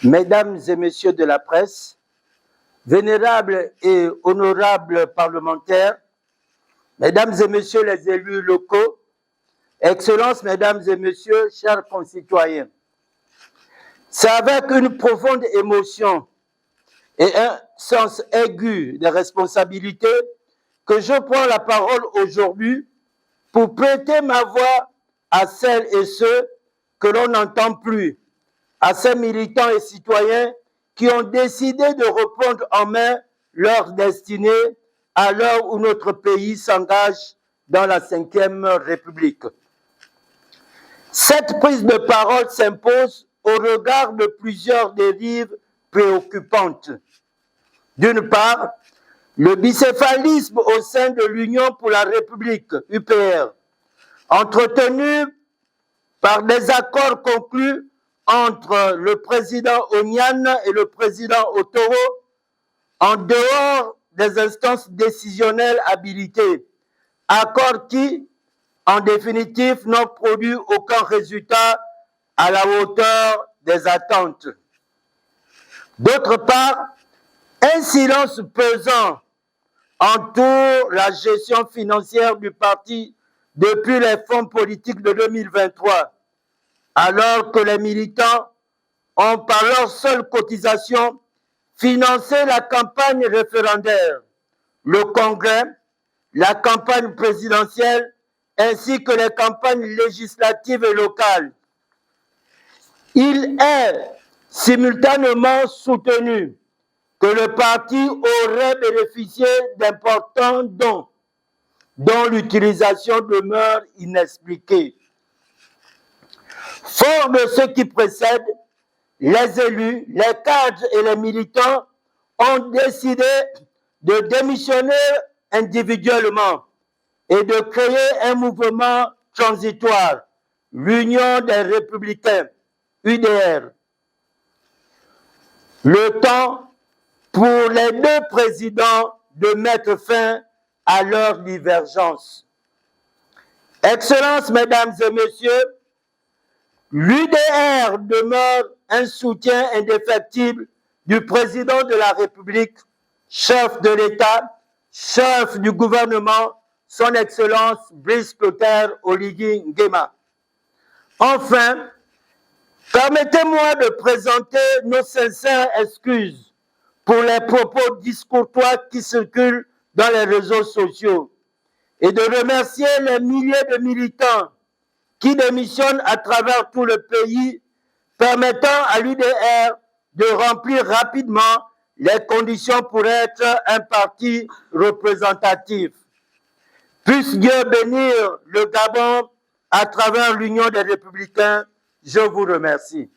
Mesdames et messieurs de la presse, vénérables et honorables parlementaires, mesdames et messieurs les élus locaux, excellences, mesdames et messieurs, chers concitoyens, c'est avec une profonde émotion et un sens aigu de responsabilité que je prends la parole aujourd'hui pour prêter ma voix à celles et ceux que l'on n'entend plus, à ces militants et citoyens qui ont décidé de reprendre en main leur destinée à l'heure où notre pays s'engage dans la 5e République. Cette prise de parole s'impose au regard de plusieurs dérives préoccupantes. D'une part, le bicéphalisme au sein de l'Union pour la République, UPR, entretenu par des accords conclus entre le président Oniane et le président Otoro, en dehors des instances décisionnelles habilitées, accords qui, en définitive, n'ont produit aucun résultat à la hauteur des attentes. D'autre part, un silence pesant entoure la gestion financière du parti depuis les fonds politiques de 2023, alors que les militants ont par leur seule cotisation financé la campagne référendaire, le congrès, la campagne présidentielle ainsi que les campagnes législatives et locales. Il est simultanément soutenu que le parti aurait bénéficié d'importants dons, dont l'utilisation demeure inexpliquée. Fort de ce qui précède, les élus, les cadres et les militants ont décidé de démissionner individuellement et de créer un mouvement transitoire, l'Union des Républicains, UDR. Le temps pour les deux présidents de mettre fin à leur divergence. Excellences, mesdames et messieurs, l'UDR demeure un soutien indéfectible du président de la République, chef de l'État, chef du gouvernement, son Excellence Brice Clotaire Oligui Nguema. Enfin, permettez-moi de présenter nos sincères excuses pour les propos discourtois qui circulent dans les réseaux sociaux et de remercier les milliers de militants qui démissionnent à travers tout le pays, permettant à l'UDR de remplir rapidement les conditions pour être un parti représentatif. Puisse Dieu bénir le Gabon à travers l'Union des Républicains. Je vous remercie.